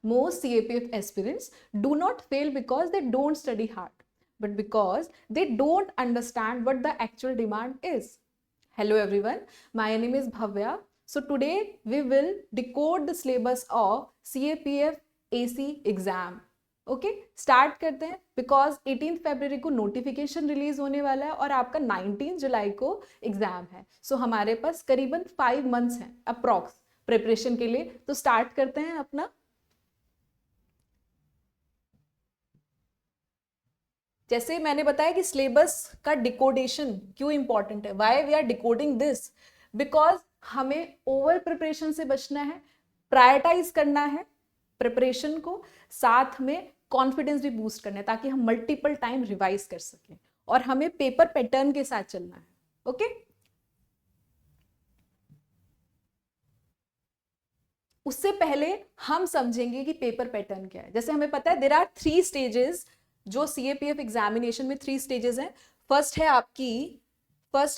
most CAPF aspirants do not fail because they don't study hard, but because they don't understand what the actual demand is. Hello everyone, my name is Bhavya. So today we will decode the syllabus of CAPF AC exam. Okay start करते हैं because 18 फरवरी को notification release होने वाला है और आपका 19 जुलाई को exam है. सो हमारे पास करीबन 5 मंथ्स हैं अप्रॉक्स प्रिपरेशन के लिए. तो स्टार्ट करते हैं अपना. जैसे मैंने बताया कि सिलेबस का डिकोडेशन क्यों इंपॉर्टेंट है, why we are decoding this, because हमें ओवर प्रिपरेशन से बचना है, प्रायोरिटाइज करना है प्रिपरेशन को, साथ में कॉन्फिडेंस भी बूस्ट करना है ताकि हम मल्टीपल टाइम रिवाइज कर सकें, और हमें पेपर पैटर्न के साथ चलना है. ओके उससे पहले हम समझेंगे कि पेपर पैटर्न क्या है. जैसे हमें पता है देयर आर 3 स्टेजेस, जो CAPF एग्जामिनेशन में 3 स्टेजेस हैं. फर्स्ट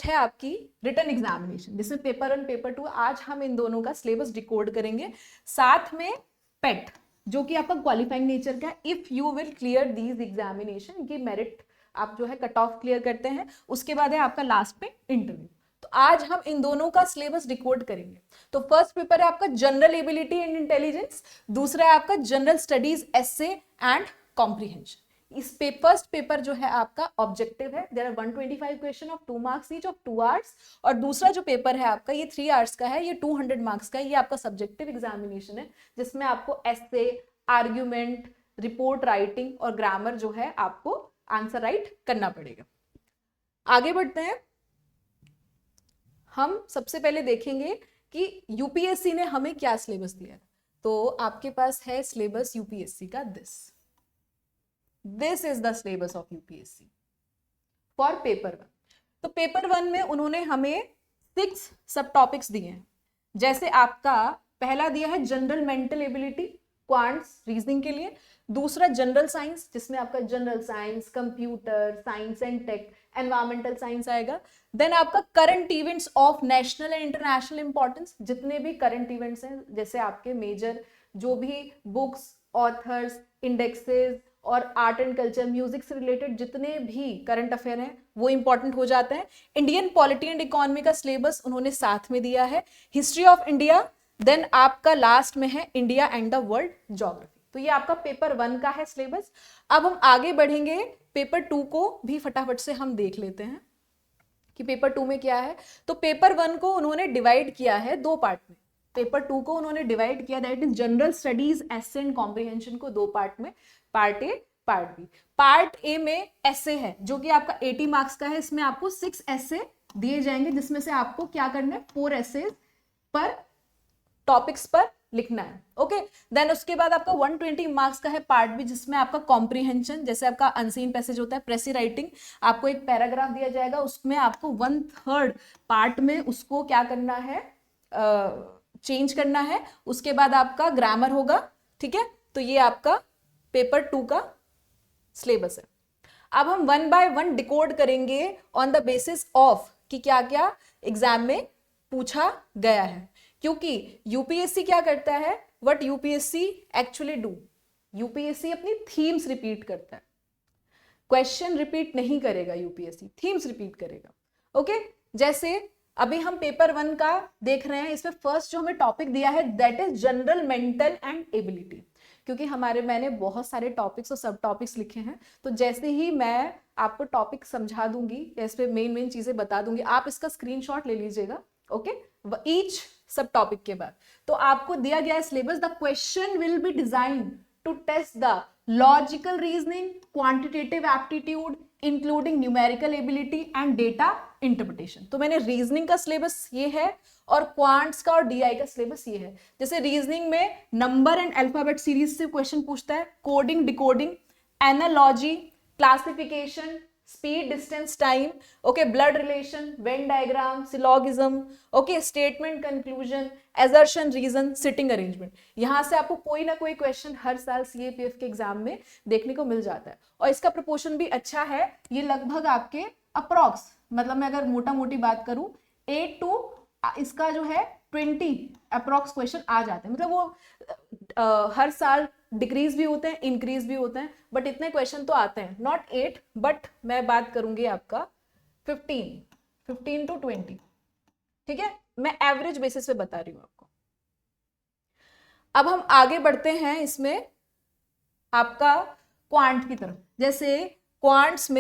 है आपकी रिटन एग्जामिनेशन जिसमें पेपर 1 पेपर 2. आज हम इन दोनों का सिलेबस डिकोड करेंगे, साथ में पेट जो कि आपका क्वालिफाइंग नेचर का है. If you will clear these examination, ये मेरिट आप जो है कट ऑफ क्लियर करते हैं, उसके बाद है आपका लास्ट में इंटरव्यू. तो आज हम इन दोनों का सिलेबस डिकोड करेंगे. तो फर्स्ट पेपर है आपका जनरल एबिलिटी एंड इंटेलिजेंस, दूसरा है आपका general studies essay and comprehension. इस फर्स्ट पेपर जो है आपका ऑब्जेक्टिव है, there are 125 question of 2 marks each of 2 hours. और दूसरा जो पेपर है आपका ये 3 आवर्स का है, ये 200 मार्क्स का है. ये आपका सब्जेक्टिव एग्जामिनेशन है जिसमें आपको एसे, आर्ग्यूमेंट, रिपोर्ट राइटिंग और ग्रामर जो है आपको आंसर राइट करना पड़ेगा. आगे बढ़ते हैं. हम सबसे पहले देखेंगे कि यूपीएससी ने हमें क्या सिलेबस दिया है. तो आपके पास है सिलेबस यूपीएससी का. This is the syllabus of UPSC for paper 1. तो पेपर 1 में उन्होंने हमें 6 सब टॉपिक्स दिए हैं. जैसे आपका पहला दिया है general mental ability, quants reasoning के लिए. दूसरा जनरल साइंस जिसमें आपका general science, computer science and tech, environmental science आएगा. देन आपका current events of national and international importance, जितने भी करंट इवेंट्स हैं, जैसे आपके मेजर जो भी बुक्स, ऑथर्स, इंडेक्सेस और आर्ट एंड कल्चर, म्यूजिक से रिलेटेड जितने भी करंट अफेयर हैं वो इंपॉर्टेंट हो जाते हैं. इंडियन पॉलिटी एंड इकोनॉमी का सिलेबस उन्होंने साथ में दिया है. हिस्ट्री ऑफ इंडिया, देन आपका लास्ट में है India and the world geography. तो ये आपका पेपर 1 का है सिलेबस. अब हम आगे बढ़ेंगे, पेपर 2 को भी फटाफट से हम देख लेते हैं कि पेपर 2 में क्या है. तो पेपर 1 को उन्होंने डिवाइड किया है 2 पार्ट में. पेपर 2 को उन्होंने डिवाइड किया, that is general studies essay and comprehension को 2 पार्ट में, part A part B. Part A में एसे है जो कि आपका 80 मार्क्स का है. इसमें आपको 6 एसे दिए जाएंगे जिसमें से आपको क्या करना है, 4 एसे पर टॉपिक्स पर लिखना है. ओके देन उसके बाद आपका 120 मार्क्स का है पार्ट बी जिसमें आपका कॉम्प्रिहेंशन, जैसे आपका अनसीन पैसेज होता है, प्रेसी राइटिंग, आपको एक पैराग्राफ दिया जाएगा, उसमें आपको 1/3 पार्ट में उसको क्या करना है, चेंज करना है. उसके बाद आपका ग्रामर होगा. ठीक है, तो ये आपका पेपर 2 का सिलेबस है. अब हम 1 बाय 1 डिकोड करेंगे ऑन द बेसिस ऑफ कि क्या क्या एग्जाम में पूछा गया है. क्योंकि यूपीएससी क्या करता है, what UPSC actually do, UPSC अपनी थीम्स रिपीट करता है, क्वेश्चन रिपीट नहीं करेगा. यूपीएससी थीम्स रिपीट करेगा. ओके जैसे अभी हम पेपर 1 का देख रहे हैं, इसमें फर्स्ट जो हमें टॉपिक दिया है that is general mental and ability. क्योंकि मैंने बहुत सारे टॉपिक्स और सब टॉपिक्स लिखे हैं, तो जैसे ही मैं आपको टॉपिक समझा दूंगी या इस पे मेन चीजें बता दूंगी, आप इसका स्क्रीनशॉट ले लीजिएगा. ओके ईच सब टॉपिक के बाद. तो आपको दिया गया है syllabus. The question will be design to test the logical reasoning, quantitative aptitude including numerical ability and data interpretation. तो मैंने रीजनिंग का सिलेबस ये है और क्वांट्स का और डीआई का सिलेबस ये है. जैसे रीजनिंग में नंबर एंड अल्फाबेट सीरीज से क्वेश्चन पूछता है, coding, decoding, analogy, classification, speed, distance, time, okay, blood relation, Venn diagram, syllogism, okay, statement, conclusion, assertion, reason, sitting arrangement. यहां से आपको कोई ना कोई क्वेश्चन हर साल सीएपीएफ के एग्जाम में देखने को मिल जाता है. और इसका प्रोपोर्शन भी अच्छा है, ये लगभग आपके अप्रॉक्स, मतलब मैं अगर मोटा मोटी बात करूं 8 to इसका जो है 20 अप्रॉक्स क्वेश्चन आ जाते हैं. मतलब वो हर साल डिक्रीज भी होते हैं, इंक्रीज भी होते हैं, बट इतने क्वेश्चन तो आते हैं, नॉट 8, बट मैं बात करूंगी आपका 15 to 20, ठीक है, मैं एवरेज बेसिस पे बता रही हूं आपको। अब हम आगे बढ़ते हैं इसमें आपका क्वांट की तरफ। जैसे क्वांट्स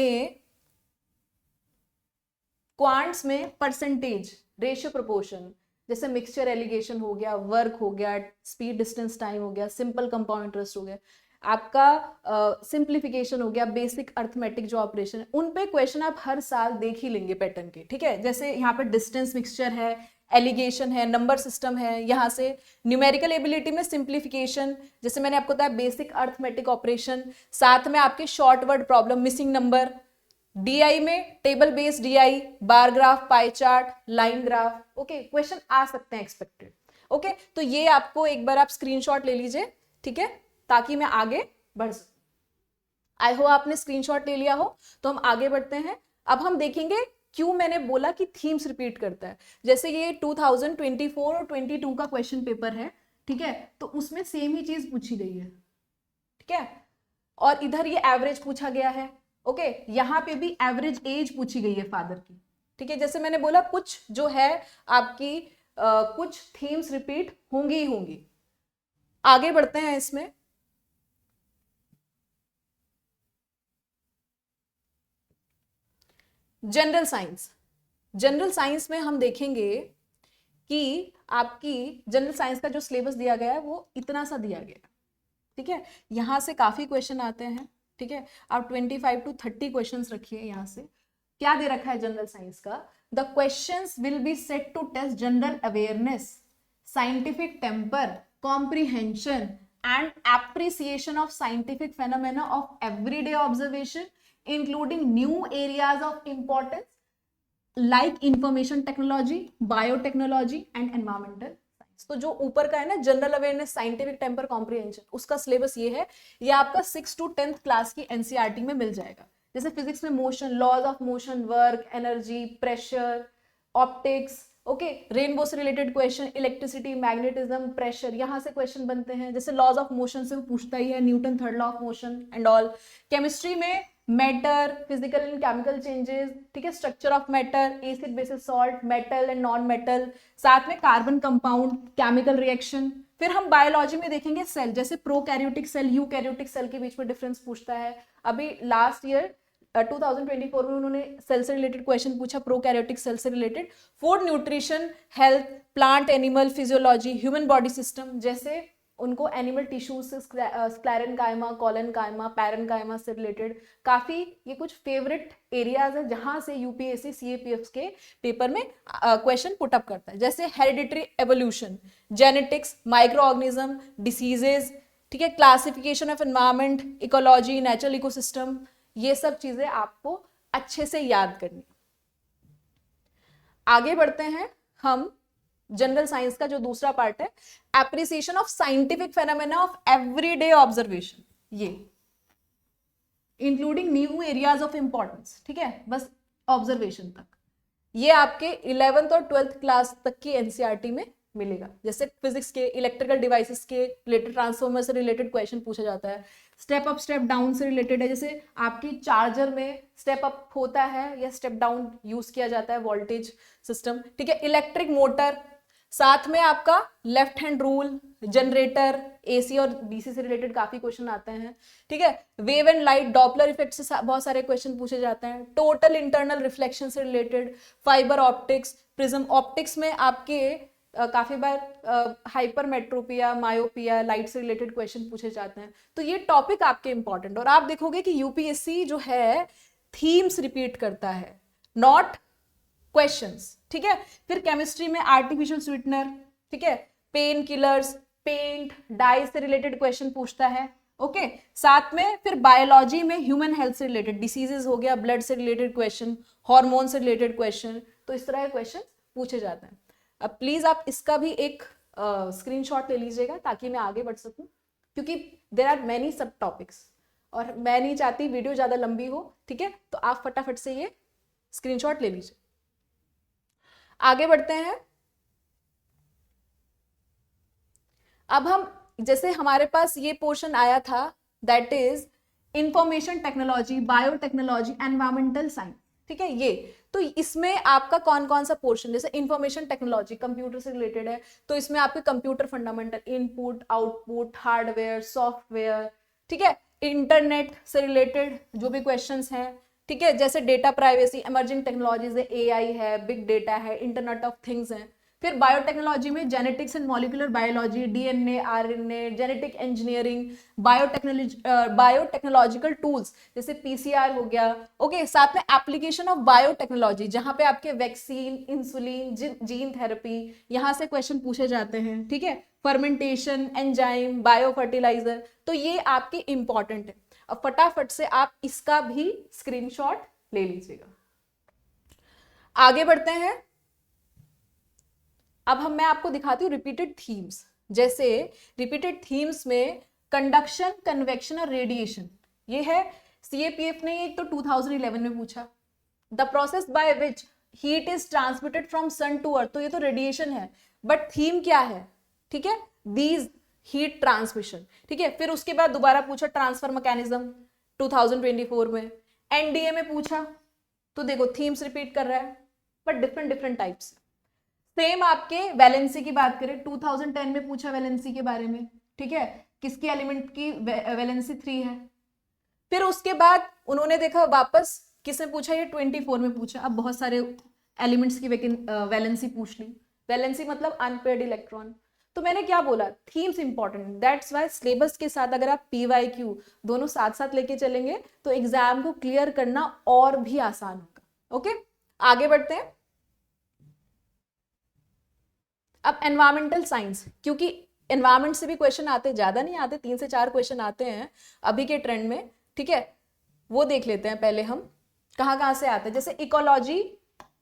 में परसेंटेज, रेशियो, प्रोपोर्शन, जैसे मिक्सचर एलिगेशन हो गया, वर्क हो गया, स्पीड डिस्टेंस टाइम हो गया, सिंपल कंपाउंड इंटरेस्ट हो गया, आपका सिंप्लीफिकेशन हो गया, बेसिक अर्थमेटिक जो ऑपरेशन है, उन पे क्वेश्चन आप हर साल देख ही लेंगे पैटर्न के, ठीक है। जैसे यहाँ पे डिस्टेंस मिक्सचर है, एलिगेशन है, नंबर सिस्टम है, यहाँ से न्यूमेरिकल एबिलिटी में सिंप्लीफिकेशन, जैसे मैंने आपको बताया बेसिक अर्थमेटिक ऑपरेशन, साथ में आपके short word problem, missing number, DI में table based DI, bar graph, pie chart, line graph, okay, question आ सकते हैं एक्सपेक्टेड, ओके। तो ये आपको एक बार आप स्क्रीनशॉट ले लीजिए, ठीक है, ताकि मैं आगे बढ़ सकूं। आई होप आपने स्क्रीनशॉट ले लिया हो। तो हम आगे बढ़ते हैं। अब हम देखेंगे क्यों मैंने बोला कि थीम्स रिपीट करता है। जैसे ये 2024 और 22 का क्वेश्चन पेपर है, ठीक है, तो उसमें सेम ही चीज पूछी गई है, ठीक है, और इधर ये एवरेज पूछा गया है, ओके, यहाँ पे भी एवरेज एज पूछी गई है फादर की, ठीक है। जैसे मैंने बोला कुछ जो है आपकी कुछ थीम्स रिपीट होंगी ही होंगी। आगे बढ़ते हैं इसमें। जनरल साइंस में हम देखेंगे कि आपकी जनरल साइंस का जो सिलेबस दिया गया है वो इतना सा दिया गया है, ठीक है। यहां से काफी क्वेश्चन आते हैं, ठीक है, आप 25 to 30 क्वेश्चंस रखिए। यहां से क्या दे रखा है जनरल साइंस का, the questions will be set to test general awareness, scientific temper, comprehension and appreciation of scientific phenomena of everyday observation including new areas of importance like information technology, biotechnology and environmental science. तो जो ऊपर का है ना general awareness, scientific temper, comprehension, उसका syllabus ये है। ये आपका 6 to 10th क्लास की एनसीईआरटी में मिल जाएगा। जैसे फिजिक्स में motion, laws of motion, work, energy, pressure, optics, okay, rainbow से related question, electricity, magnetism, pressure, यहां से क्वेश्चन बनते हैं। जैसे लॉज ऑफ मोशन से वो पूछता ही है, Newton third law of motion and all. Chemistry में matter, physical and chemical changes, ठीक है, structure of matter, acid basis salt, metal and non metal, साथ में कार्बन कंपाउंड, केमिकल रिएक्शन। फिर हम बायोलॉजी में देखेंगे सेल, जैसे प्रोकैरियोटिक सेल, यूकैरियोटिक सेल के बीच में डिफरेंस पूछता है। अभी लास्ट ईयर 2024 में उन्होंने सेल से रिलेटेड क्वेश्चन पूछा, प्रोकैरियोटिक सेल से related. Food, nutrition, health, plant animal physiology, human body system, जैसे उनको एनिमल टिश्यूज से स्क्लेरेनकाइमा, कोलेनकाइमा, पैरेनकाइमा से रिलेटेड काफी ये कुछ फेवरेट एरियाज है जहां से यूपीएससी सीएपीएफ के पेपर में क्वेश्चन पुट अप करता है। जैसे hereditary evolution, genetics, micro organism, diseases, ठीक है, classification of environment, ecology, natural ecosystem, ये सब चीजें आपको अच्छे से याद करनी। आगे बढ़ते हैं हम। जनरल साइंस का जो दूसरा पार्ट है, appreciation of scientific phenomena of everyday observation, ये including new areas of importance, ठीक है, बस ऑब्जर्वेशन तक। ये आपके 11th और 12th क्लास तक की एनसीईआरटी में मिलेगा। जैसे फिजिक्स के इलेक्ट्रिकल डिवाइसेस के रिलेटेड, ट्रांसफॉर्मर से रिलेटेड क्वेश्चन पूछा जाता है। स्टेप अप स्टेप डाउन से रिलेटेड है, जैसे आपकी चार्जर में स्टेप अप होता है या स्टेप डाउन यूज किया जाता है, वोल्टेज सिस्टम, ठीक है। इलेक्ट्रिक मोटर, साथ में आपका left hand rule, generator, AC और डीसी से रिलेटेड काफी क्वेश्चन आते हैं, ठीक है। Wave and light, Doppler effect से बहुत सारे क्वेश्चन पूछे जाते हैं। टोटल इंटरनल रिफ्लेक्शन से related, fibre optics, prism optics में आपके काफी बार हाइपरमेट्रोपिया, मायोपिया, लाइट से रिलेटेड क्वेश्चन पूछे जाते हैं। तो ये टॉपिक आपके इंपॉर्टेंट, और आप देखोगे कि यूपीएससी जो है थीम्स रिपीट करता है, नॉट क्वेश्चंस, ठीक है। फिर केमिस्ट्री में आर्टिफिशियल स्वीटनर, ठीक है, पेन किलर्स, पेंट, डाई से रिलेटेड क्वेश्चन पूछता है, ओके। साथ में फिर बायोलॉजी में ह्यूमन हेल्थ से रिलेटेड डिसीजेस हो गया, ब्लड से रिलेटेड क्वेश्चन, हार्मोन से रिलेटेड क्वेश्चन, तो इस तरह के क्वेश्चन पूछे जाते हैं। अब प्लीज आप इसका भी एक स्क्रीनशॉट ले लीजिएगा ताकि मैं आगे बढ़ सकूं, क्योंकि देयर आर मेनी सब टॉपिक्स और मैं नहीं चाहती वीडियो ज्यादा लंबी हो, ठीक है। तो आप फटाफट से ये स्क्रीनशॉट ले लीजिए। आगे बढ़ते हैं। अब हम जैसे हमारे पास ये पोर्शन आया था, that is information technology, biotechnology, environmental science, ठीक है ये। तो इसमें आपका कौन कौन सा पोर्शन, जैसे इंफॉर्मेशन टेक्नोलॉजी कंप्यूटर से रिलेटेड है, तो इसमें आपके computer fundamental, input output, hardware software, ठीक है, इंटरनेट से रिलेटेड जो भी क्वेश्चंस हैं, ठीक है, जैसे डेटा प्राइवेसी, इमर्जिंग टेक्नोलॉजीज है, एआई है, बिग डेटा है, इंटरनेट ऑफ थिंग्स है। फिर बायोटेक्नोलॉजी में genetics and molecular biology, DNA, RNA, genetic engineering, biotechnological tools जैसे पीसीआर हो गया, ओके। साथ में एप्लीकेशन ऑफ बायोटेक्नोलॉजी, जहां पे आपके वैक्सीन, इंसुलिन, जीन थेरेपी, यहां से क्वेश्चन पूछे जाते हैं, ठीक है। फर्मेंटेशन, एंजाइम, बायो फर्टिलाइजर, तो ये आपके इंपॉर्टेंट है। अब फटाफट से आप इसका भी स्क्रीनशॉट ले लीजिएगा। आगे बढ़ते हैं। अब मैं आपको दिखाती हूँ रिपीटेड थीम्स। जैसे रिपीटेड थीम्स में कंडक्शन, कन्वेक्शन और रेडिएशन, ये है। सीएपीएफ ने एक तो 2011 में पूछा, the process by which heat is transmitted from sun to earth, तो ये तो रेडिएशन है, बट थीम क्या है, ठीक है, दीज हीट ट्रांसमिशन, ठीक है। फिर उसके बाद दोबारा पूछा ट्रांसफर मैकेनिज्म 2024 में। एनडीए में पूछा, तो देखो थीम्स रिपीट कर रहा है but different different types. Same आपके वैलेंसी की बात करें, 2010 में पूछा वैलेंसी के बारे में, ठीक है, किसकी एलिमेंट की वैलेंसी 3 है। फिर उसके बाद उन्होंने देखा वापस किसने पूछा, ये 24 में पूछा। अब बहुत सारे एलिमेंट्स की वैलेंसी पूछ ली। वैलेंसी मतलब अनपेयर्ड इलेक्ट्रॉन। तो मैंने क्या बोला, themes important, that's why syllabus के साथ अगर आप पीवाईक्यू दोनों साथ साथ लेके चलेंगे तो एग्जाम को क्लियर करना और भी आसान होगा। ओके, आगे बढ़ते हैं। अब एनवायरमेंटल साइंस, क्योंकि एनवायरमेंट से भी क्वेश्चन आते, ज्यादा नहीं आते, 3 से 4 क्वेश्चन आते हैं अभी के ट्रेंड में, ठीक है, वो देख लेते हैं पहले हम कहाँ कहाँ से आते हैं। जैसे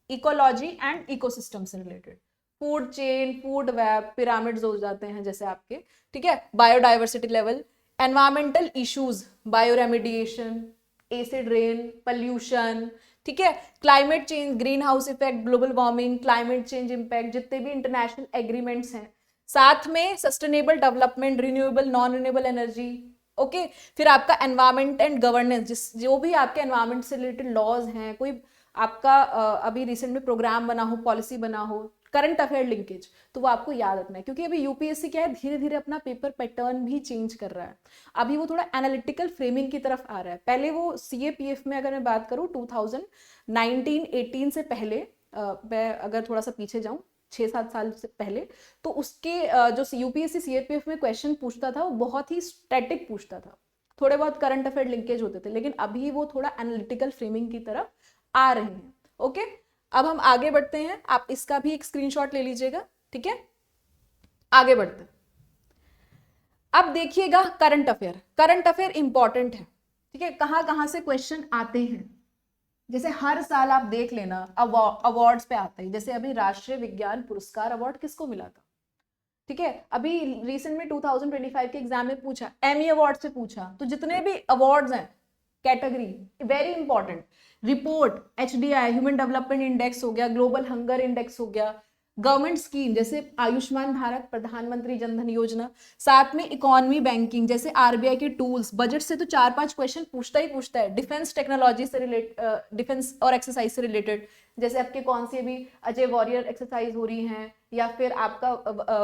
इकोलॉजी एंड इकोसिस्टम से related, food chain, food web, pyramids हो जाते हैं जैसे आपके, ठीक है, biodiversity level, environmental issues, bio remediation, acid rain, pollution, ठीक है, climate change, green house effect, global warming, climate change impact, जितने भी इंटरनेशनल एग्रीमेंट्स हैं, साथ में sustainable development, renewable, non renewable energy, okay. फिर आपका एनवायरमेंट एंड गवर्नेंस, जो भी आपके एनवायरमेंट से रिलेटेड लॉज हैं, कोई आपका अभी रिसेंट में प्रोग्राम बना हो, पॉलिसी बना हो, करंट अफेयर लिंकेज, तो वो आपको याद रखना है, क्योंकि अभी यूपीएससी क्या है, धीरे धीरे अपना पेपर पैटर्न भी चेंज कर रहा है। अभी वो थोड़ा एनालिटिकल फ्रेमिंग की तरफ आ रहा है। पहले वो सीएपीएफ में अगर मैं बात करूँ 2019-18 से पहले, मैं अगर थोड़ा सा पीछे जाऊँ 6-7 साल से पहले, तो उसके जो यूपीएससी सीएपीएफ में क्वेश्चन पूछता था वो बहुत ही स्टैटिक पूछता था, थोड़े बहुत करंट अफेयर लिंकेज होते थे, लेकिन अभी वो थोड़ा एनालिटिकल फ्रेमिंग की तरफ आ रहे हैं। ओके, अब हम आगे बढ़ते हैं, आप इसका भी एक स्क्रीनशॉट ले लीजिएगा, ठीक है। आगे बढ़ते हैं। अब देखिएगा करंट अफेयर इंपॉर्टेंट है, ठीक है, कहां कहां से क्वेश्चन आते हैं। जैसे हर साल आप देख लेना अवार्ड्स पे आता है, जैसे अभी राष्ट्रीय विज्ञान पुरस्कार अवार्ड किसको मिला था, ठीक है, अभी रिसेंट में 2025 के एग्जाम में पूछा, एमी अवार्ड से पूछा। तो जितने भी अवार्ड्स हैं category, very important, report, HDI, human development index हो गया, ग्लोबल हंगर इंडेक्स हो गया, गवर्नमेंट स्कीम जैसे आयुष्मान भारत, प्रधानमंत्री जनधन योजना, साथ में इकोनॉमी, बैंकिंग, जैसे आरबीआई के टूल्स, बजट से तो 4-5 क्वेश्चन पूछता ही पूछता है, डिफेंस टेक्नोलॉजी से डिफेंस और एक्सरसाइज से रिलेटेड, जैसे आपके कौन सी भी अजय वॉरियर एक्सरसाइज हो रही हैं, या फिर आपका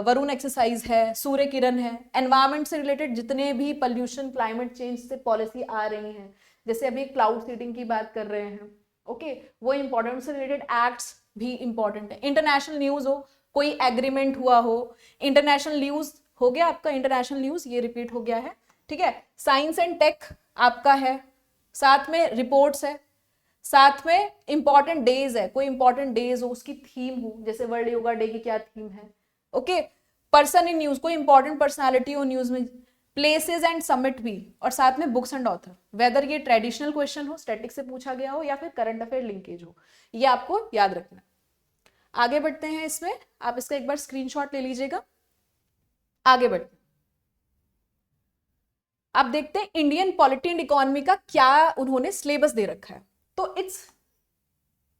वरुण एक्सरसाइज है, सूर्य किरण है, एनवायरमेंट से रिलेटेड जितने भी पोल्यूशन, क्लाइमेट चेंज से पॉलिसी आ रही हैं, जैसे अभी क्लाउड सीडिंग की बात कर रहे हैं, ओके, वो इंपॉर्टेंट से रिलेटेड एक्ट्स भी इंपॉर्टेंट है। इंटरनेशनल न्यूज हो, कोई एग्रीमेंट हुआ हो, इंटरनेशनल न्यूज हो गया आपका, इंटरनेशनल न्यूज ये रिपीट हो गया है, ठीक है। साइंस एंड टेक आपका है, साथ में रिपोर्ट्स है, साथ में इंपॉर्टेंट डेज है, कोई इंपॉर्टेंट डेज हो, उसकी थीम हो, जैसे वर्ल्ड योगा डे की क्या थीम है, ओके। पर्सन इन न्यूज, कोई इंपॉर्टेंट पर्सनालिटी हो न्यूज में, प्लेसेस एंड समिट भी, और साथ में बुक्स एंड ऑथर, वेदर ये ट्रेडिशनल क्वेश्चन हो, स्टैटिक से पूछा गया हो, या फिर करंट अफेयर लिंकेज हो, ये आपको याद रखना है। आगे बढ़ते हैं, इसमें आप इसका एक बार स्क्रीनशॉट ले लीजिएगा। आगे बढ़ते हैं, अब देखते हैं इंडियन पॉलिटी एंड इकोनॉमी का क्या उन्होंने सिलेबस दे रखा है। तो इट्स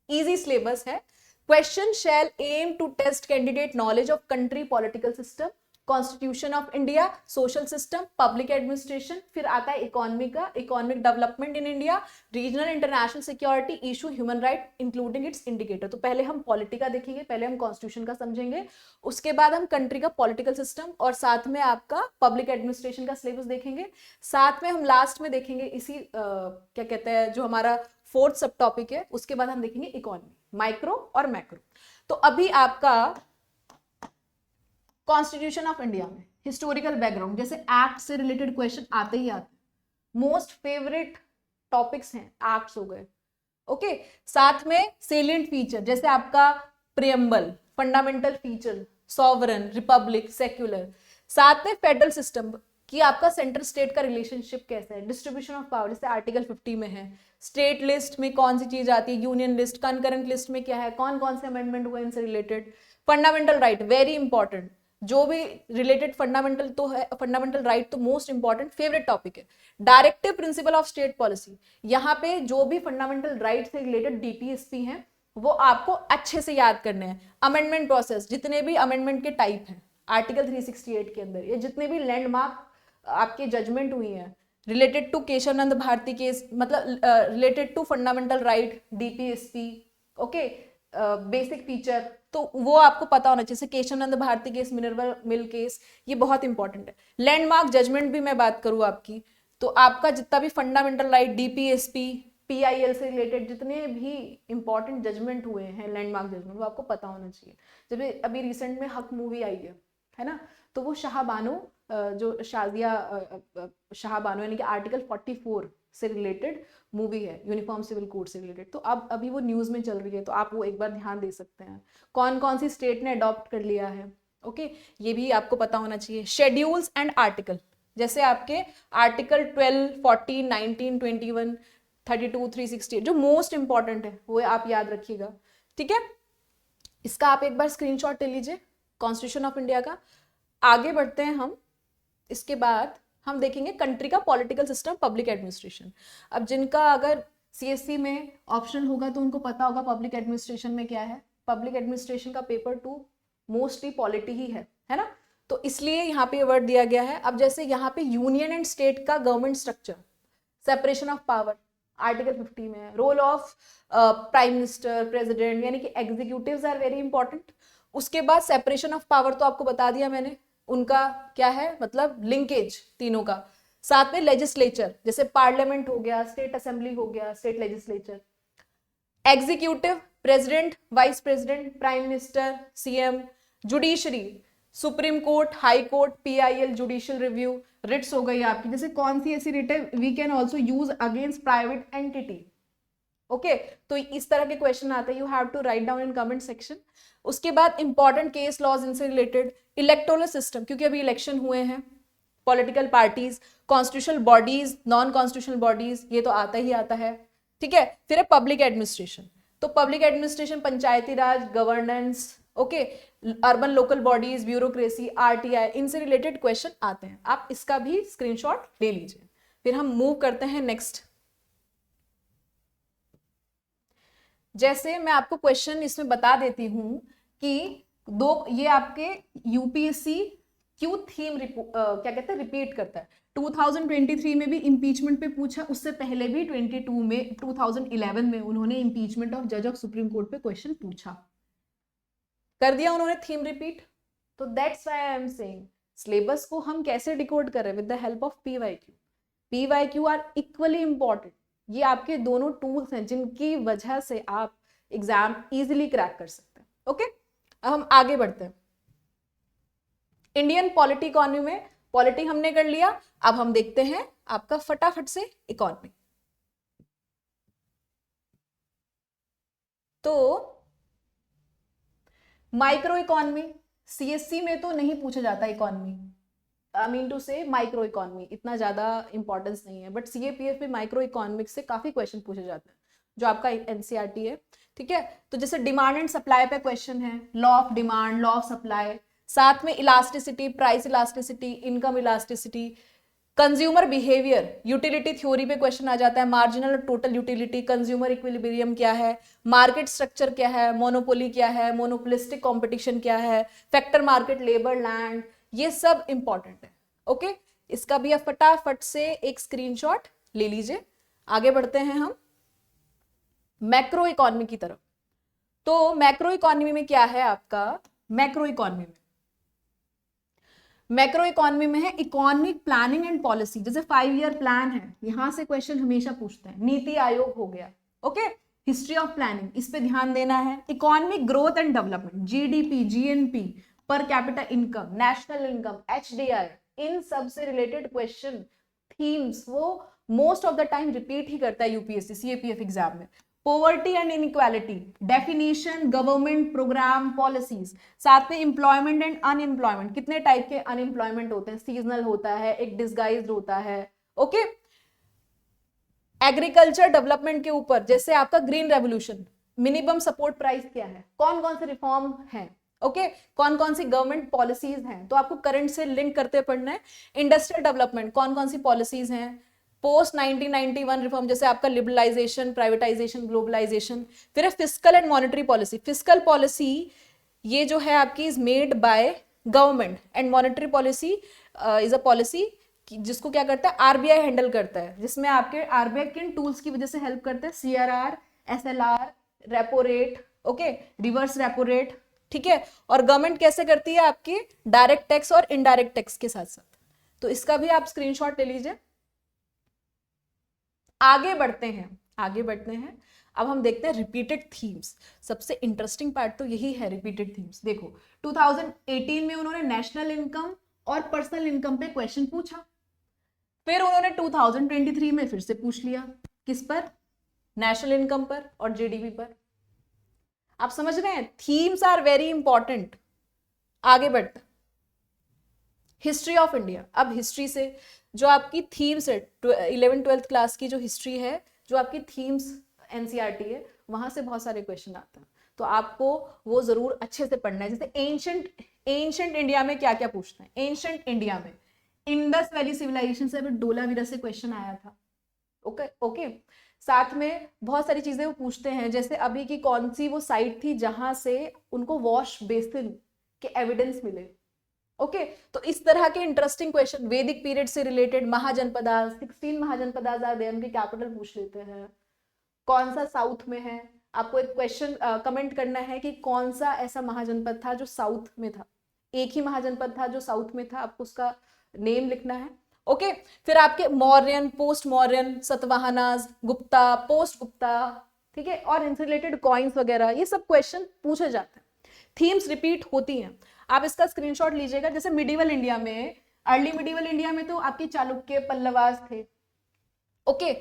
इजी सिलेबस है। Question shall aim to test candidate knowledge of country political system, constitution of India, social system, public administration, फिर आता है इकोनॉमी का, economic development in India, regional international security, issue, human right including its indicator. तो पहले हम polity का देखेंगे, पहले हम कॉन्स्टिट्यूशन का समझेंगे, उसके बाद हम कंट्री का पॉलिटिकल सिस्टम और साथ में आपका पब्लिक एडमिनिस्ट्रेशन का सिलेबस देखेंगे, साथ में हम लास्ट में देखेंगे इसी क्या कहते हैं जो हमारा फोर्थ सब टॉपिक है, उसके बाद हम देखेंगे इकोनॉमी, माइक्रो और मैक्रो। तो अभी आपका कॉन्स्टिट्यूशन ऑफ इंडिया में हिस्टोरिकल बैकग्राउंड, जैसे एक्ट से रिलेटेड क्वेश्चन आते ही आते हैं, मोस्ट फेवरेट टॉपिक्स हैं एक्ट्स हो गए, ओके। साथ में सेलिएंट फीचर जैसे आपका preamble, fundamental feature, sovereign, Republic, secular, साथ में फेडरल सिस्टम कि आपका सेंट्रल स्टेट का रिलेशनशिप कैसा है, डिस्ट्रीब्यूशन ऑफ पावर जैसे आर्टिकल 50 में है, स्टेट लिस्ट में कौन सी चीज आती है, यूनियन लिस्ट, कंकरेंट लिस्ट में क्या है, कौन कौन से अमेंडमेंट हुए इनसे related, fundamental right very important, जो भी रिलेटेड फंडामेंटल तो है, फंडामेंटल राइट तो मोस्ट इंपॉर्टेंट फेवरेट टॉपिक है। Directive principle of state policy, यहाँ पे जो भी फंडामेंटल राइट से रिलेटेड डीपीएसपी हैं वो आपको अच्छे से याद करने हैं। अमेंडमेंट प्रोसेस, जितने भी अमेंडमेंट के टाइप हैं आर्टिकल 368 के अंदर, ये जितने भी लैंडमार्क आपके जजमेंट हुई हैं related to Kesavananda Bharati case, मतलब related to fundamental right, DPSP, okay, basic feature, तो वो आपको पता होना चाहिए। जैसे Kesavananda Bharati case, Minerva mill case, ये बहुत इंपॉर्टेंट है। लैंडमार्क जजमेंट भी मैं बात करूँ आपकी, तो आपका जितना भी फंडामेंटल राइट, डीपीएसपी, पीआईएल से रिलेटेड जितने भी इंपॉर्टेंट जजमेंट हुए हैं, लैंडमार्क जजमेंट, वो आपको पता होना चाहिए। जब अभी रिसेंट में हक मूवी आई है ना, तो वो शाहबानो जो शाह बानो यानी कि आर्टिकल 44 से रिलेटेड मूवी है, यूनिफॉर्म सिविल कोड से रिलेटेड, तो अब अभी वो न्यूज में चल रही है, तो आप वो एक बार ध्यान दे सकते हैं, कौन कौन सी स्टेट ने अडॉप्ट कर लिया है, ओके, ये भी आपको पता होना चाहिए। शेड्यूल्स एंड आर्टिकल, जैसे आपके आर्टिकल 12, 14, 19, 21, 32, 368 जो मोस्ट इंपॉर्टेंट है वो आप याद रखिएगा, ठीक है। इसका आप एक बार स्क्रीनशॉट ले लीजिए कॉन्स्टिट्यूशन ऑफ इंडिया का। आगे बढ़ते हैं हम, इसके बाद हम देखेंगे कंट्री का पॉलिटिकल सिस्टम, पब्लिक एडमिनिस्ट्रेशन। अब जिनका अगर सीएससी में ऑप्शन होगा तो उनको पता होगा पब्लिक एडमिनिस्ट्रेशन में क्या है। पब्लिक एडमिनिस्ट्रेशन का पेपर 2 मोस्टली पॉलिटी ही है ना, तो इसलिए यहाँ पे वर्ड दिया गया है। अब जैसे यहाँ पे यूनियन एंड स्टेट का government structure, separation of power article 50 में है, role of prime minister, president, यानी कि एग्जीक्यूटिव्स आर वेरी इंपॉर्टेंट। उसके बाद सेपरेशन ऑफ पावर तो आपको बता दिया मैंने, उनका क्या है, मतलब लिंकेज तीनों का। साथ में लेजिस्लेचर, जैसे पार्लियामेंट हो गया, स्टेट असेंबली हो गया, state legislature, executive, president, vice president, prime minister, CM, judiciary, supreme court, high court, PIL, judicial review, writs हो गई आपकी। जैसे कौन सी ऐसी रिट है, we can also use against private entity, okay, तो इस तरह के क्वेश्चन आते हैं, you have to write down in comment section. उसके बाद इंपॉर्टेंट केस लॉज इनसे रिलेटेड, इलेक्टोरल सिस्टम क्योंकि अभी इलेक्शन हुए हैं, political parties, constitutional bodies, non constitutional bodies, ये तो आता ही आता है, ठीक है। फिर है पब्लिक एडमिनिस्ट्रेशन, तो public administration panchayati raj, governance, okay, urban local bodies, bureaucracy, RTI, इनसे रिलेटेड क्वेश्चन आते हैं, आप इसका भी स्क्रीनशॉट ले लीजिए। फिर हम मूव करते हैं नेक्स्ट। जैसे मैं आपको क्वेश्चन इसमें बता देती हूं कि दो, ये आपके यूपीएससी क्यों थीम क्या कहते हैं रिपीट करता है। 2023 में भी इम्पीचमेंट पे पूछा, उससे पहले भी 22 में 2011 में उन्होंने इम्पीचमेंट ऑफ जज ऑफ सुप्रीम कोर्ट पे क्वेश्चन पूछा, कर दिया उन्होंने थीम रिपीट। तो that's why I am saying syllabus को हम कैसे डिकोड कर रहे हैं, with the help of PYQ. PYQ are equally important, ये आपके दोनों टूल्स हैं जिनकी वजह से आप एग्जाम इजीली क्रैक कर सकते हैं, ओके। अब हम आगे बढ़ते हैं। इंडियन पॉलिटी इकोनॉमी में पॉलिटी हमने कर लिया, अब हम देखते हैं आपका फटाफट से इकोनॉमी। तो माइक्रो इकोनॉमी सीएससी में तो नहीं पूछा जाता इकोनॉमी, आई मीन टू से माइक्रो इकोनॉमी इतना ज्यादा इंपॉर्टेंस नहीं है, बट सीएपीएफ में माइक्रो इकोनॉमिक्स से काफी क्वेश्चन पूछे जाते हैं जो आपका एनसीईआरटी है, ठीक है। तो जैसे डिमांड एंड सप्लाई पे क्वेश्चन है, law of demand, law of supply, साथ में elasticity, price elasticity, income elasticity, consumer behaviour, utility theory पे क्वेश्चन आ जाता है, मार्जिनल और टोटल यूटिलिटी, कंज्यूमर इक्विलिब्रियम क्या है, मार्केट स्ट्रक्चर क्या है, मोनोपोली क्या है, मोनोपोलिस्टिक कंपटीशन क्या है, फैक्टर मार्केट, लेबर, लैंड, ये सब इंपॉर्टेंट है। ओके, इसका भी आप फटाफट से एक स्क्रीनशॉट ले लीजिए। आगे बढ़ते हैं हम मैक्रो इकोनॉमी की तरफ। तो मैक्रो इकोनॉमी में क्या है आपका, मैक्रो इकोनॉमी में है इकोनॉमिक प्लानिंग एंड पॉलिसी। जैसे 5 ईयर प्लान है, यहां से क्वेश्चन हमेशा पूछते हैं। नीति आयोग हो गया, ओके, हिस्ट्री ऑफ प्लानिंग, इस पे ध्यान देना है। Economic growth and development, GDP, GNP, per capita income, national income, HDI, इन सब से रिलेटेड क्वेश्चन थीम्स वो most of the time repeat ही करता है यूपीएससी सीएपीएफ एग्जाम में। Poverty and inequality, definition, government programme, policies, साथ में एम्प्लॉयमेंट एंड अनएम्प्लॉयमेंट, कितने टाइप के अनएम्प्लॉयमेंट होते हैं, सीजनल होता है, एक डिस्गाइज्ड होता है। ओके, एग्रीकल्चर डेवलपमेंट के ऊपर, जैसे आपका green revolution, minimum support price क्या है, कौन कौन से रिफॉर्म हैं, ओके, कौन कौन सी गवर्नमेंट पॉलिसीज हैं, तो आपको करंट से लिंक करते पढ़ना है। इंडस्ट्रियल डेवलपमेंट, कौन कौन सी पॉलिसीज हैं, पोस्ट 1991 रिफॉर्म, जैसे आपका लिबरलाइजेशन, प्राइवेटाइजेशन, ग्लोबलाइजेशन। फिर है fiscal and monetary policy. Fiscal policy ये जो है आपकी is made by government, and monetary policy is a policy जिसको क्या करता है, आरबीआई हैंडल करता है, जिसमें आपके आरबीआई किन टूल्स की वजह से हेल्प करते हैं, CRR, SLR, repo rate, okay, reverse repo rate, ठीक है। और गवर्नमेंट कैसे करती है आपकी, डायरेक्ट टैक्स और इनडायरेक्ट टैक्स के साथ साथ। तो इसका भी आप स्क्रीनशॉट ले लीजिए। आगे बढ़ते हैं। अब हम देखते हैं रिपीटेड थीम्स। सबसे इंटरेस्टिंग पार्ट तो यही है, रिपीटेड थीम्स। देखो 2018 में उन्होंने नेशनल इनकम और पर्सनल इनकम पे क्वेश्चन पूछा, फिर उन्होंने 2023 में फिर से पूछ लिया, किस पर, नेशनल इनकम पर और जीडीपी पर। आप समझ रहे हैं, थीम्स आर वेरी इंपॉर्टेंट। आगे बढ़ते, हिस्ट्री ऑफ इंडिया। अब हिस्ट्री से जो आपकी थीम्स है, 11th-12th क्लास की जो हिस्ट्री है, जो आपकी थीम्स एनसीईआरटी है, वहां से बहुत सारे क्वेश्चन आते हैं, तो आपको वो जरूर अच्छे से पढ़ना है। जैसे एंशंट इंडिया में क्या क्या पूछते हैं, एंशंट इंडिया में इंडस वैली सिविलाइजेशन से अभी डोलावीरा से क्वेश्चन आया था, ओके। साथ में बहुत सारी चीजें वो पूछते हैं, जैसे अभी की कौन सी वो साइट थी जहां से उनको वॉश बेसिन के एविडेंस मिले, ओके। तो इस तरह के इंटरेस्टिंग क्वेश्चन वैदिक पीरियड से related, Mahajanapadas, 16 Mahajanapadas are there, उनके कैपिटल पूछ लेते हैं, कौन सा साउथ में है। आपको एक क्वेश्चन कमेंट करना है कि कौन सा ऐसा महाजनपद था जो साउथ में था, एक ही महाजनपद था जो साउथ में था, आपको उसका नेम लिखना है, ओके। फिर आपके मौर्यन, पोस्ट मौर्यन, सतवाहनास, गुप्ता, पोस्ट गुप्ता, ठीक है, और इनसे रिलेटेड कॉइन्स वगैरह, ये सब क्वेश्चन पूछे जाते हैं। थीम्स रिपीट होती हैं, आप इसका स्क्रीनशॉट लीजिएगा। जैसे मिडिवल इंडिया में, अर्ली मिडिवल इंडिया में तो आपके चालुक्य, पल्लवास थे, ओके।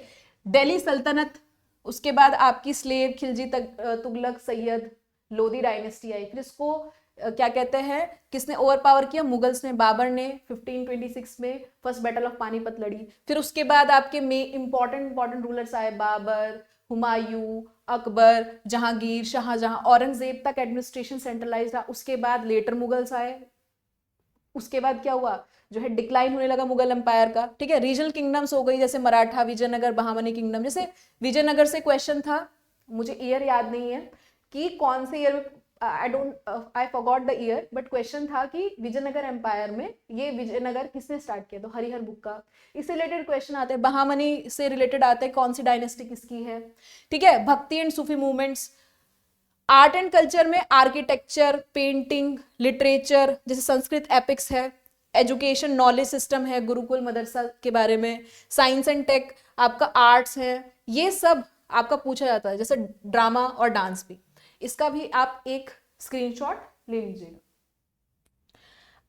दिल्ली सल्तनत, उसके बाद आपकी स्लेव, खिलजी, तुगलक, सैयद, लोधी डायनेस्टी आई। फिर इसको क्या कहते हैं, किसने ओवर पावर किया, मुगल्स ने, बाबर ने 1526 में फर्स्ट बैटल ऑफ पानीपत लड़ी। फिर उसके बाद आपके में इंपॉर्टेंट रूलर्स आए, बाबर, हुमायूं, अकबर, जहांगीर, शाहजहां, औरंगजेब तक एडमिनिस्ट्रेशन सेंट्रलाइज्ड था। उसके बाद लेटर मुगल्स आए, उसके बाद क्या हुआ, जो है डिक्लाइन होने लगा मुगल एम्पायर का, ठीक है। रीजनल किंगडम्स हो गई, जैसे मराठा, विजयनगर, बहामनी किंगडम। जैसे विजयनगर से क्वेश्चन था, मुझे ईयर याद नहीं है कि कौन से year, I forgot the year, but question था कि विजयनगर एम्पायर में ये विजयनगर किसने स्टार्ट किया, तो हरिहर बुक्का। इससे रिलेटेड क्वेश्चन आते हैं, बहामनी से रिलेटेड आते हैं, कौन सी डायनेस्टी किसकी है, ठीक है। भक्ति and Sufi movements. Art and culture में आर्किटेक्चर, पेंटिंग, लिटरेचर, जैसे संस्कृत एपिक्स है। एजुकेशन, नॉलेज सिस्टम है, गुरुकुल मदरसा के बारे में। साइंस एंड टेक, आपका आर्ट्स है, ये सब आपका पूछा जाता है, जैसे ड्रामा और डांस भी। इसका भी आप एक स्क्रीनशॉट ले लीजिएगा।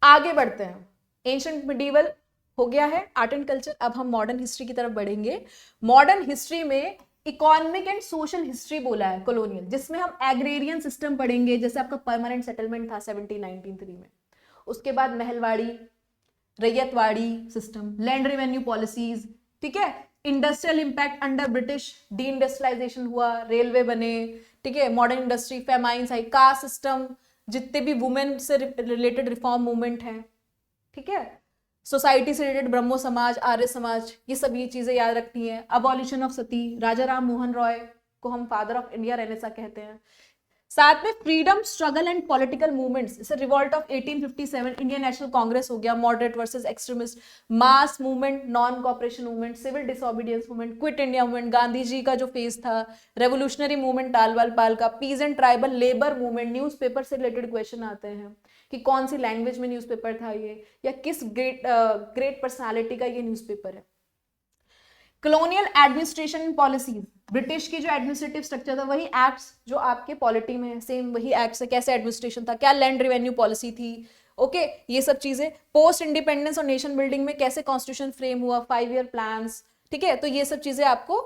आगे बढ़ते हैं, एंशिएंट मिडिवल हो गया है, आर्ट एंड कल्चर। अब हम मॉडर्न हिस्ट्री की तरफ बढ़ेंगे। मॉडर्न हिस्ट्री में इकोनॉमिक एंड सोशल हिस्ट्री बोला है, कॉलोनियल, जिसमें हम एग्रेरियन सिस्टम पढ़ेंगे, जैसे आपका परमानेंट सेटलमेंट था 1793 में। उसके बाद Mahalwari, Ryotwari system, land revenue policies, ठीक है। Industrial impact under British, deindustrialisation हुआ, रेलवे बने, ठीक है। मॉडर्न इंडस्ट्री, फेमाइंस आई, कास्ट सिस्टम, जितने भी वुमेन से रिलेटेड रिफॉर्म मूवमेंट है, ठीक है। सोसाइटी से रिलेटेड ब्रह्मो समाज, आर्य समाज, ये सब ये चीजें याद रखनी है। अबॉलिशन ऑफ सती, राजा राम मोहन रॉय को हम फादर ऑफ इंडिया रेनेसा कहते हैं। साथ में freedom struggle and political movements, जैसे revolt of 1857, Indian National Congress हो गया, moderate versus extremist, mass movement, non cooperation movement, civil disobedience movement, quit India movement, Gandhi ji का जो फेज था, रेवोल्यूशनरी मूवमेंट टालवाल पाल का, peace and tribal labour movement, newspaper से related question आते हैं कि कौन सी लैंग्वेज में न्यूज़पेपर था ये, या किस ग्रेट पर्सनालिटी का ये न्यूज़पेपर है। Colonial administration and policies, British की जो एडमिनिस्ट्रेटिव स्ट्रक्चर था वही एक्ट्स जो आपके पॉलिटी में है, सेम वही एक्ट्स है, कैसे एडमिनिस्ट्रेशन था, क्या लैंड रेवेन्यू पॉलिसी थी, ओके ये सब चीजें। पोस्ट इंडिपेंडेंस और नेशन बिल्डिंग में कैसे कॉन्स्टिट्यूशन फ्रेम हुआ, 5 ईयर प्लान्स, ठीक है, तो ये सब चीजें आपको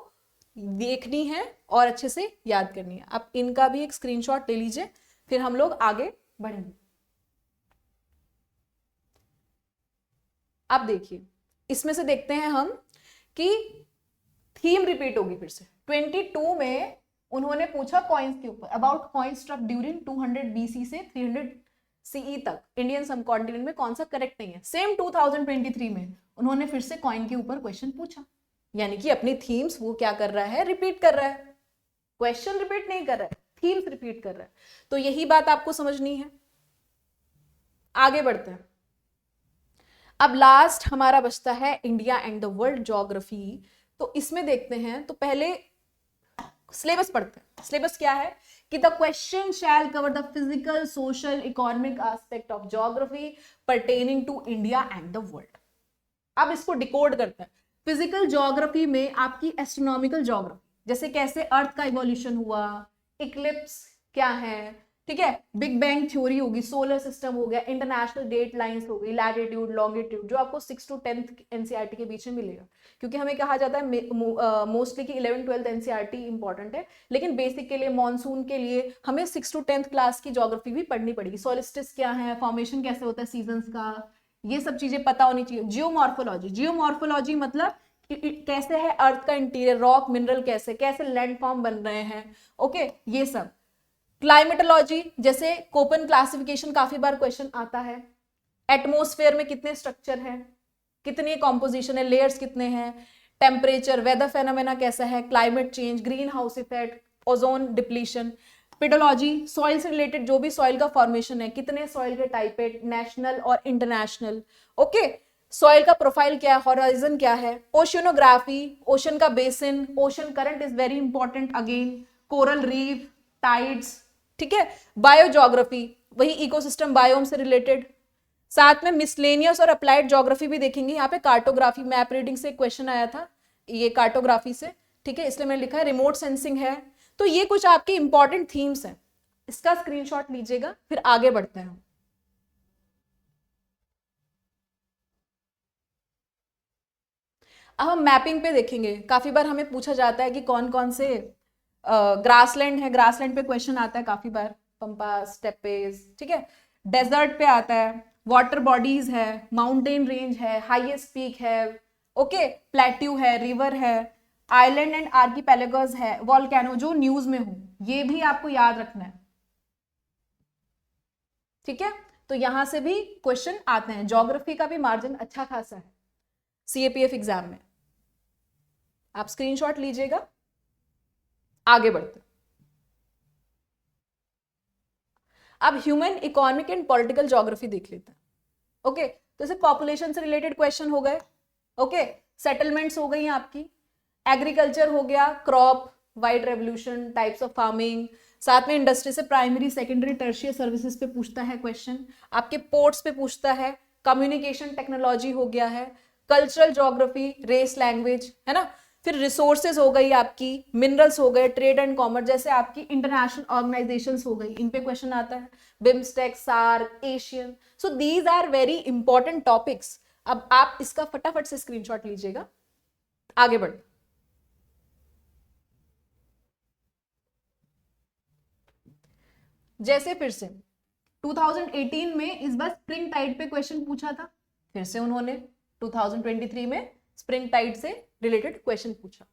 देखनी है और अच्छे से याद करनी है। आप इनका भी एक स्क्रीनशॉट ले लीजिए, फिर हम लोग आगे बढ़ेंगे। अब देखिए इसमें से देखते हैं हम कि थीम रिपीट होगी फिर से। 22 में उन्होंने पूछा कॉइन्स के ऊपर, about coin struck during 200 BC से 300 CE तक इंडियन सबकॉन्टिनेंट में कौन सा करेक्ट नहीं है। सेम 2023 में उन्होंने फिर से कॉइन के ऊपर क्वेश्चन पूछा, यानी कि अपनी थीम्स वो क्या कर रहा है, रिपीट कर रहा है, क्वेश्चन रिपीट नहीं कर रहा है, थीम्स रिपीट कर रहा है। तो यही बात आपको समझनी है। आगे बढ़ते हैं। अब लास्ट हमारा बचता है India and the world geography. तो इसमें देखते हैं, तो पहले सिलेबस पढ़ते हैं। सिलेबस क्या है कि the question shall cover the physical, social, economic aspect of geography pertaining to India and the world. अब इसको डिकोड करते हैं। फिजिकल ज्योग्राफी में आपकी एस्ट्रोनॉमिकल ज्योग्राफी, जैसे कैसे अर्थ का इवोल्यूशन हुआ, इक्लिप्स क्या है, ठीक है, बिग बैंग थ्योरी होगी, सोलर सिस्टम हो गया, इंटरनेशनल डेट लाइंस हो गई, लैटिट्यूड, लॉन्गिट्यूड, जो आपको 6 to 10th एनसीईआरटी के बीच में मिलेगा। क्योंकि हमें कहा जाता है मोस्टली कि 11th 12th एनसीईआरटी इंपॉर्टेंट है, लेकिन बेसिक के लिए, मॉनसून के लिए हमें 6 to 10th क्लास की ज्योग्राफी भी पढ़नी पड़ेगी। सोलिस्टिस क्या है, फॉर्मेशन कैसे होता है सीजन्स का, ये सब चीजें पता होनी चाहिए। जियोमॉर्फोलॉजी, जियोमॉर्फोलॉजी मतलब कैसे है अर्थ का इंटीरियर, रॉक मिनरल कैसे कैसे लैंड फॉर्म बन रहे हैं, ओके ये सब। क्लाइमेटोलॉजी, जैसे कोपन क्लासिफिकेशन काफी बार क्वेश्चन आता है। एटमॉस्फेयर में कितने स्ट्रक्चर है, कितनी कॉम्पोजिशन है, लेयर्स कितने हैं। टेम्परेचर, वेदर फेनोमेना कैसा है, climate change, green house effect, ozone depletion. Pedology, soil से रिलेटेड जो भी सॉइल का फॉर्मेशन है, कितने सॉइल के टाइप है, नेशनल और इंटरनेशनल, ओके। सॉइल का प्रोफाइल क्या है, हॉराइजन क्या है। ओशियनोग्राफी, ओशन का basin, ocean current is very important again, coral reef, tides, ठीक है। बायोज्योग्राफी, वही इकोसिस्टम बायोम से रिलेटेड। साथ में मिसलेनियस और अप्लाइड ज्योग्राफी भी देखेंगे। यहाँ पे कार्टोग्राफी, मैप रीडिंग से क्वेश्चन आया था, ये कार्टोग्राफी से, ठीक है, इसलिए मैंने लिखा है। रिमोट सेंसिंग है। तो ये कुछ आपके इंपॉर्टेंट थीम्स हैं, इसका स्क्रीनशॉट लीजिएगा, फिर आगे बढ़ते हैं। अब हम मैपिंग पे देखेंगे। काफी बार हमें पूछा जाता है कि कौन कौन से ग्रासलैंड है, ग्रासलैंड पे क्वेश्चन आता है काफी बार, पंपा, स्टेपेज, ठीक है। डेजर्ट पे आता है, वाटर बॉडीज है, माउंटेन रेंज है, हाईएस्ट पीक है, ओके, प्लेट्यू है, रिवर है, आइलैंड एंड आर्किपेलागोस है, वॉल्केनो जो न्यूज में हो, ये भी आपको याद रखना है, ठीक है। तो यहां से भी क्वेश्चन आते हैं। ज्योग्राफी का भी मार्जिन अच्छा खासा है सीएपीएफ एग्जाम में, आप स्क्रीनशॉट लीजिएगा। आगे बढ़ते, अब human, economic and political geography देख लेते हैं, ओके। तो जैसे पॉपुलेशन से रिलेटेड क्वेश्चन हो गए, ओके, सेटलमेंट्स हो गई आपकी, एग्रीकल्चर हो गया, crop, white revolution, types of farming, साथ में इंडस्ट्री से प्राइमरी, सेकेंडरी, टर्शियर सर्विसेज पे पूछता है क्वेश्चन, आपके पोर्ट्स पे पूछता है, कम्युनिकेशन टेक्नोलॉजी हो गया है, कल्चरल ज्योग्राफी, रेस, लैंग्वेज, है ना। फिर रिसोर्सेज हो गई आपकी, मिनरल्स हो गए, ट्रेड एंड कॉमर्स, जैसे आपकी इंटरनेशनल ऑर्गेनाइजेशंस हो गई, इन पे क्वेश्चन आता है, BIMSTEC, SAARC, ASEAN. So these are very important topics. अब आप इसका फटाफट से स्क्रीनशॉट लीजिएगा, आगे बढ़। जैसे फिर से 2018 में इस बार स्प्रिंग टाइड पे क्वेश्चन पूछा था, फिर से उन्होंने 2023 में स्प्रिंग टाइड से रिलेटेड क्वेश्चन पूछा,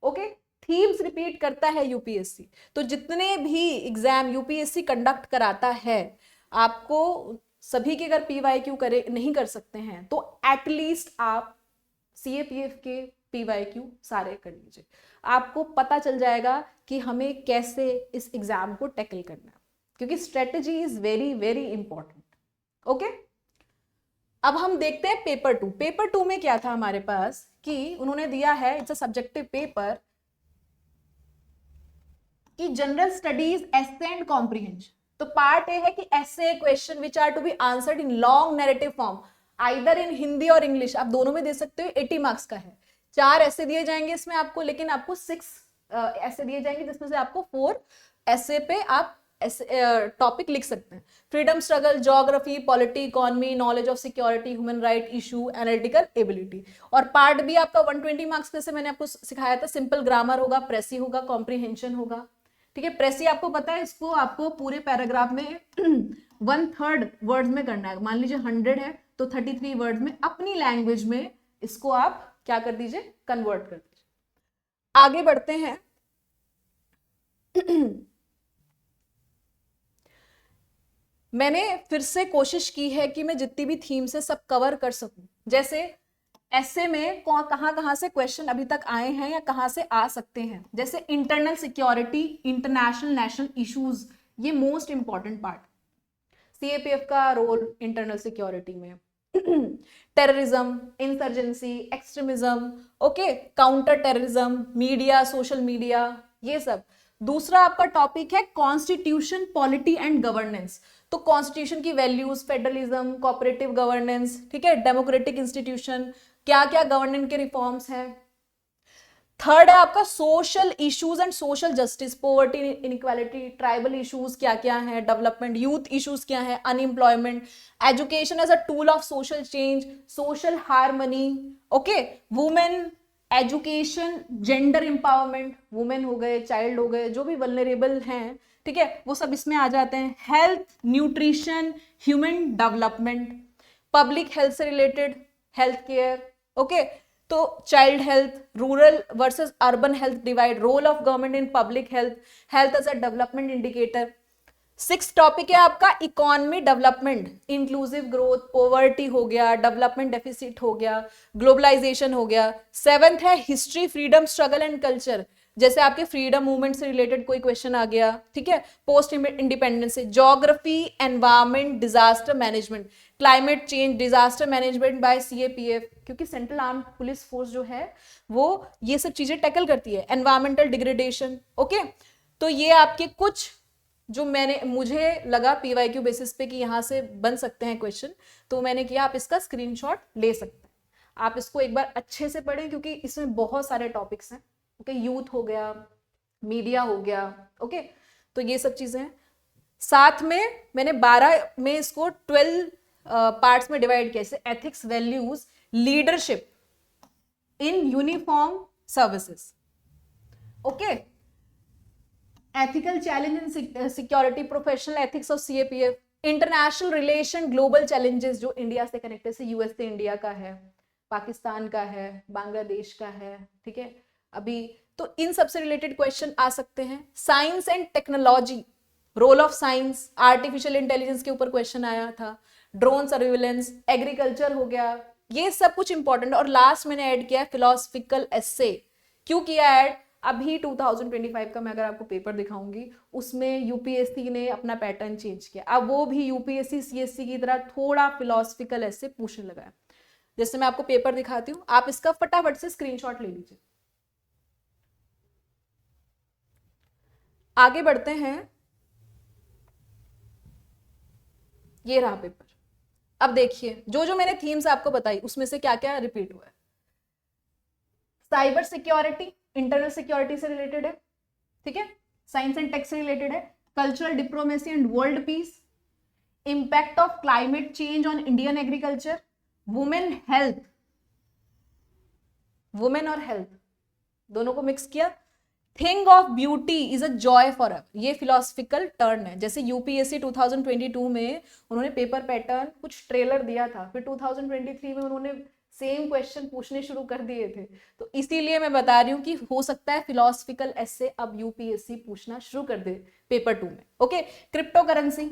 ओके। थीम्स रिपीट करता है यूपीएससी, तो जितने भी एग्जाम यूपीएससी कंडक्ट कराता है, आपको सभी के अगर पीवाईक्यू करे नहीं कर सकते हैं तो एटलीस्ट आप CAPF के PYQ सारे कर लीजिए, आपको पता चल जाएगा कि हमें कैसे इस एग्जाम को टैकल करना है, क्योंकि strategy is very very important. Okay, अब हम देखते हैं पेपर 2। पेपर 2 में क्या था हमारे पास कि उन्होंने दिया है, इट्स अ सब्जेक्टिव पेपर, कि general studies essay and comprehension. तो पार्ट ए है कि ऐसे question which are to be answered in long narrative form, either in Hindi और इंग्लिश, आप दोनों में दे सकते हो। 80 मार्क्स का है, 4 ऐसे दिए जाएंगे इसमें आपको, लेकिन आपको 6 ऐसे दिए जाएंगे जिसमें से आपको 4 ऐसे पे आप टॉपिक लिख सकते हैं। Freedom struggle, geography, polity, economy, knowledge of security, human right issue, analytical ability. और पार्ट बी आपका 120 मार्क्स का, से मैंने आपको सिखाया था, सिंपल ग्रामर होगा, प्रेसी होगा, कॉम्प्रिहेंशन होगा। ठीक है, प्रेसी आपको पता है, इसको आपको पूरे पैराग्राफ में 1/3 वर्ड्स में करना है। मान लीजिए 100 है तो 33 वर्ड्स में अपनी लैंग्वेज में इसको आप क्या कर दीजिए, कन्वर्ट कर दीजिए। आगे बढ़ते हैं। मैंने फिर से कोशिश की है कि मैं जितनी भी थीम से सब कवर कर सकूं। जैसे ऐसे में कहां से क्वेश्चन अभी तक आए हैं या कहां से आ सकते हैं, जैसे internal security, international national issues, ये मोस्ट इंपॉर्टेंट पार्ट। CAPF का रोल इंटरनल सिक्योरिटी में, terrorism, insurgency, extremism, okay, counter terrorism, media, social media, ये सब। दूसरा आपका टॉपिक है कॉन्स्टिट्यूशन, पॉलिटी एंड गवर्नेंस। तो कॉन्स्टिट्यूशन की वैल्यूज, फेडरलिज्म, कोऑपरेटिव गवर्नेंस, ठीक है, डेमोक्रेटिक इंस्टीट्यूशन, क्या क्या गवर्नेंस के रिफॉर्म्स हैं। थर्ड है आपका social issues and social justice, poverty, inequality, tribal issues क्या क्या है, डेवलपमेंट, यूथ इश्यूज क्या है, unemployment, education as a tool of social change, social harmony, okay, women education, gender empowerment, women हो गए, चाइल्ड हो गए, जो भी वल्नरेबल हैं, ठीक है, वो सब इसमें आ जाते हैं। Health, nutrition, human development, public health से रिलेटेड, हेल्थ केयर, ओके, तो child health, rural versus urban health divide, role of government in public health, health as a development indicator. 6 topic है आपका economy development, inclusive growth, poverty हो गया, development deficit हो गया, globalisation हो गया। 7th है history, freedom struggle and culture, जैसे आपके फ्रीडम मूवमेंट से रिलेटेड कोई क्वेश्चन आ गया, ठीक है, पोस्ट इंडिपेंडेंस से। Geography, environment, disaster management, climate change, disaster management by CAPF, क्योंकि सेंट्रल आर्म पुलिस फोर्स जो है वो ये सब चीजें टैकल करती है। Environmental degradation, okay. तो ये आपके कुछ जो मुझे लगा PYQ बेसिस पे कि यहां से बन सकते हैं क्वेश्चन, तो मैंने किया, आप इसका स्क्रीनशॉट ले सकते हैं। आप इसको एक बार अच्छे से पढ़ें, क्योंकि इसमें बहुत सारे टॉपिक्स हैं। ओके, यूथ हो गया, मीडिया हो गया, ओके, तो ये सब चीजें हैं। साथ में मैंने 12 में इसको 12 पार्ट्स में डिवाइड किया, जैसे ethics, values, leadership in uniform services, okay, ethical challenge in security, professional ethics of CAPF, international relation, global challenges जो इंडिया से कनेक्टेड, से US से इंडिया का है, पाकिस्तान का है, बांग्लादेश का है, ठीक है, अभी तो इन सबसे रिलेटेड क्वेश्चन आ सकते हैं। Science and technology, role of science, artificial intelligence के ऊपर क्वेश्चन आया था, ड्रोन सर्विलेंस, एग्रीकल्चर हो गया, ये सब कुछ इंपॉर्टेंट। और लास्ट मैंने ऐड किया है फिलोसफिकल एसे। क्यों किया ऐड? अभी 2025 का मैं अगर आपको पेपर दिखाऊंगी, उसमें UPSC ने अपना पैटर्न चेंज किया। अब वो भी UPSC CSC की तरह थोड़ा फिलोसफिकल एसे पूछने लगा है। जैसे मैं आपको पेपर दिखाती हूँ, आप इसका फटाफट से स्क्रीनशॉट ले लीजिए। आगे बढ़ते हैं, ये रहा पेपर। अब देखिए, जो जो मैंने थीम्स आपको बताई उसमें से क्या क्या रिपीट हुआ है। साइबर सिक्योरिटी इंटरनल सिक्योरिटी से रिलेटेड है, ठीक है, साइंस एंड टेक से रिलेटेड है। Cultural diplomacy and world peace, impact of climate change on Indian agriculture, women health, women और हेल्थ दोनों को मिक्स किया। Thing of beauty is a joy for our, ये फिलोसफिकल टर्न है। जैसे UPSC 2022 में उन्होंने पेपर पैटर्न कुछ ट्रेलर दिया था, फिर 2023 में उन्होंने सेम क्वेश्चन पूछने शुरू कर दिए थे, तो इसीलिए मैं बता रही हूँ कि हो सकता है फिलोसफिकल एसे अब UPSC पूछना शुरू कर दे पेपर 2 में। ओके, क्रिप्टो करेंसी,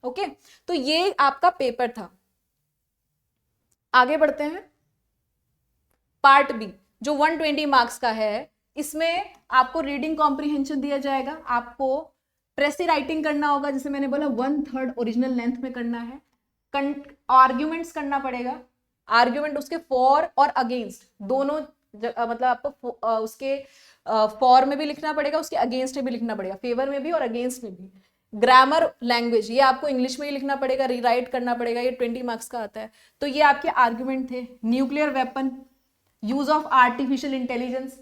ओके, तो ये आपका पेपर था। आगे बढ़ते हैं, पार्ट बी जो 120 मार्क्स का है, इसमें आपको रीडिंग कॉम्प्रिहेंशन दिया जाएगा, आपको प्रेसी राइटिंग करना होगा, जैसे मैंने बोला 1/3 ओरिजिनल लेंथ में करना है, आर्ग्यूमेंट्स करना पड़ेगा, आर्ग्यूमेंट उसके फॉर और अगेंस्ट दोनों मतलब आपको उसके फॉर में भी लिखना पड़ेगा, उसके अगेंस्ट में भी लिखना पड़ेगा, फेवर में भी और अगेंस्ट में भी। ग्रामर लैंग्वेज ये आपको इंग्लिश में ही लिखना पड़ेगा, रीराइट करना पड़ेगा, ये 20 मार्क्स का आता है। तो ये आपके आर्ग्यूमेंट थे। Nuclear weapon, use of artificial intelligence,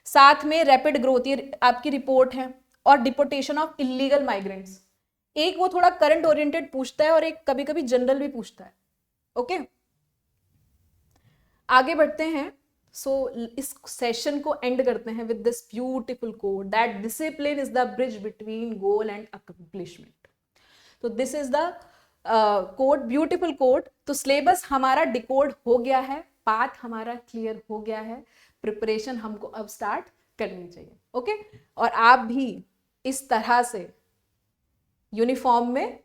साथ में रैपिड ग्रोथ, ये आपकी रिपोर्ट है, और डिपोटेशन ऑफ इलीगल माइग्रेंट्स। एक वो थोड़ा करंट ओरिएंटेड पूछता है और एक कभी कभी जनरल भी पूछता है। ओके, आगे बढ़ते हैं। इस सेशन को एंड करते हैं with this beautiful quote that discipline is the bridge between goal and accomplishment. तो this is the quote, beautiful quote. तो सिलेबस हमारा डिकोड हो गया है, पाथ हमारा क्लियर हो गया है, प्रिपरेशन हमको अब स्टार्ट करनी चाहिए। ओके, और आप भी इस तरह से यूनिफॉर्म में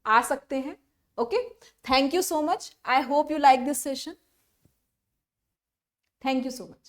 आ सकते हैं। Okay, thank you so much. I hope you like this session. Thank you so much.